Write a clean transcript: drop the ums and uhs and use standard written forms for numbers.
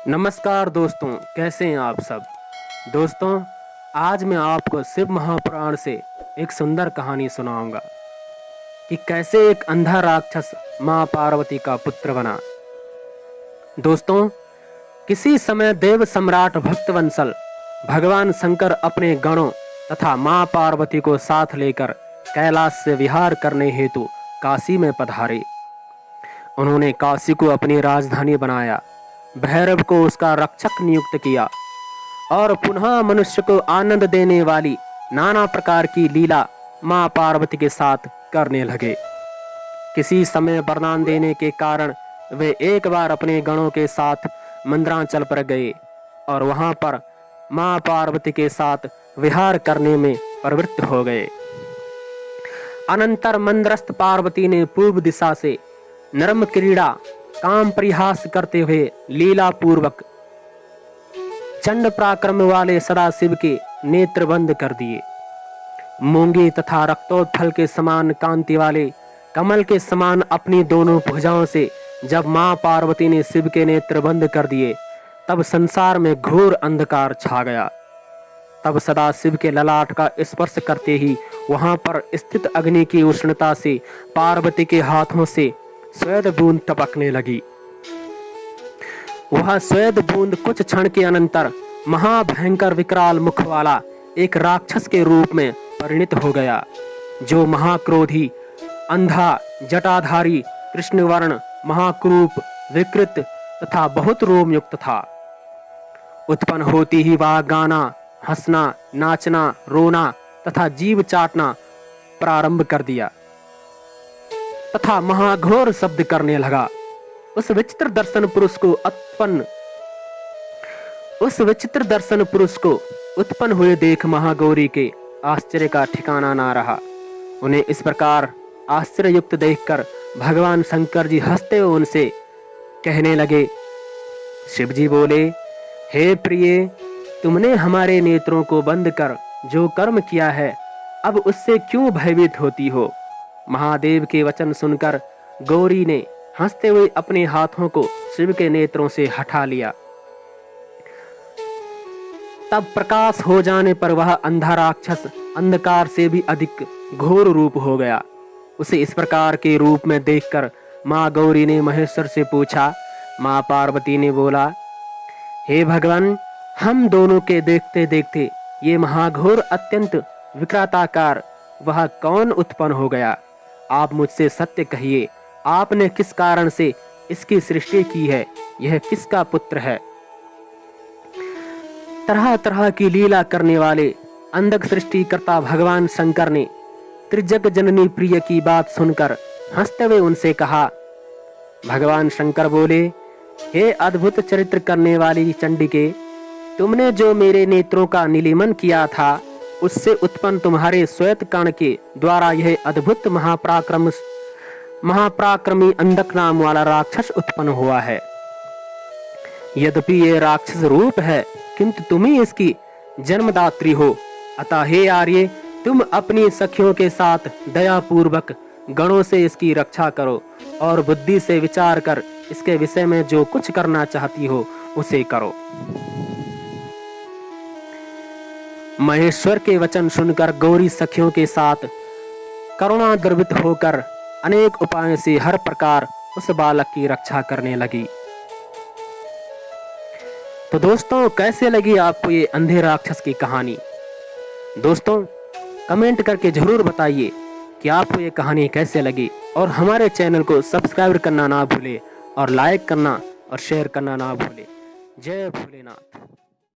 नमस्कार दोस्तों, कैसे हैं आप सब। दोस्तों, आज मैं आपको शिव महापुराण से एक सुंदर कहानी सुनाऊंगा कि कैसे एक अंधा राक्षस मां पार्वती का पुत्र बना। दोस्तों, किसी समय देव सम्राट भक्तवंसल भगवान शंकर अपने गणों तथा मां पार्वती को साथ लेकर कैलाश से विहार करने हेतु काशी में पधारे। उन्होंने काशी को अपनी राजधानी बनाया, भैरव को उसका रक्षक नियुक्त किया और पुनः मनुष्य को आनंद देने वाली नाना प्रकार की लीला मां पार्वती के साथ करने लगे। किसी समय वरदान देने के कारण वे एक बार अपने गणों के साथ मंद्रांचल पर गए और वहां पर मां पार्वती के साथ विहार करने में प्रवृत्त हो गए। अनंतर मंद्रस्थ पार्वती ने पूर्व दिशा से नरम क्रीड़ा काम परिहास करते हुए लीला पूर्वक चंड पराक्रम वाले सदाशिव के नेत्र बंद कर दिए। मूंगी तथा रक्तोत्पल के समान कांति वाले कमल के समान अपनी दोनों भुजाओं से जब मां पार्वती ने शिव के नेत्र बंद कर दिए, तब संसार में घोर अंधकार छा गया। तब सदाशिव के ललाट का स्पर्श करते ही वहां पर स्थित अग्नि की उष्णता से पार्वती के हाथों से स्वेद बूंद टपकने लगी। वह स्वेद बूंद कुछ क्षण के अनंतर महाभयंकर विकराल मुख वाला एक राक्षस के रूप में परिणित हो गया, जो महाक्रोधी, अंधा, जटाधारी, कृष्णवर्ण, महाक्रूप, विकृत तथा बहुत रोम युक्त था। उत्पन्न होती ही वह गाना, हंसना, नाचना, रोना तथा जीव चाटना प्रारंभ कर दिया तथा महाघोर शब्द करने लगा। उस विचित्र दर्शन पुरुष को उत्पन्न हुए देख महागौरी के आश्चर्य का ठिकाना ना रहा। उन्हें इस प्रकार आश्चर्य युक्त देखकर भगवान शंकर जी हंसते हुए उनसे कहने लगे। शिव जी बोले, हे प्रिय, तुमने हमारे नेत्रों को बंद कर जो कर्म किया है, अब उससे क्यों भयभीत होती हो। महादेव के वचन सुनकर गौरी ने हंसते हुए अपने हाथों को शिव के नेत्रों से हटा लिया। तब प्रकाश हो जाने पर वह अंधा राक्षस अंधकार से भी अधिक घोर रूप हो गया। उसे इस प्रकार के रूप में देखकर मां गौरी ने महेश्वर से पूछा। मां पार्वती ने बोला, हे भगवान, हम दोनों के देखते देखते ये महाघोर अत्यंत विकराताकार वह कौन उत्पन्न हो गया। आप मुझसे सत्य कहिए, आपने किस कारण से इसकी सृष्टि की है, यह किसका पुत्र है। तरह तरह की लीला करने वाले अंधक सृष्टिकर्ता भगवान शंकर ने त्रिजग जननी प्रिय की बात सुनकर हंसते हुए उनसे कहा। भगवान शंकर बोले, हे अद्भुत चरित्र करने वाली चंडिके, तुमने जो मेरे नेत्रों का निलीमन किया था, उससे उत्पन्न तुम्हारे श्वेत कण के द्वारा यह अद्भुत महापराक्रमी अंधक नाम वाला राक्षस उत्पन्न हुआ है। यद्यपि ये राक्षस रूप है, किंतु तुम ही इसकी जन्मदात्री हो। अतः हे आर्य, तुम अपनी सखियों के साथ दया पूर्वक गणों से इसकी रक्षा करो और बुद्धि से विचार कर इसके विषय में जो कुछ करना चाहती हो उसे करो। महेश्वर के वचन सुनकर गौरी सखियों के साथ करुणा द्रवित होकर अनेक उपायों से हर प्रकार उस बालक की रक्षा करने लगी। तो दोस्तों, कैसे लगी आपको ये अंधे राक्षस की कहानी। दोस्तों, कमेंट करके जरूर बताइए कि आपको ये कहानी कैसे लगी और हमारे चैनल को सब्सक्राइब करना ना भूले और लाइक करना और शेयर करना ना भूले। जय भोलेनाथ।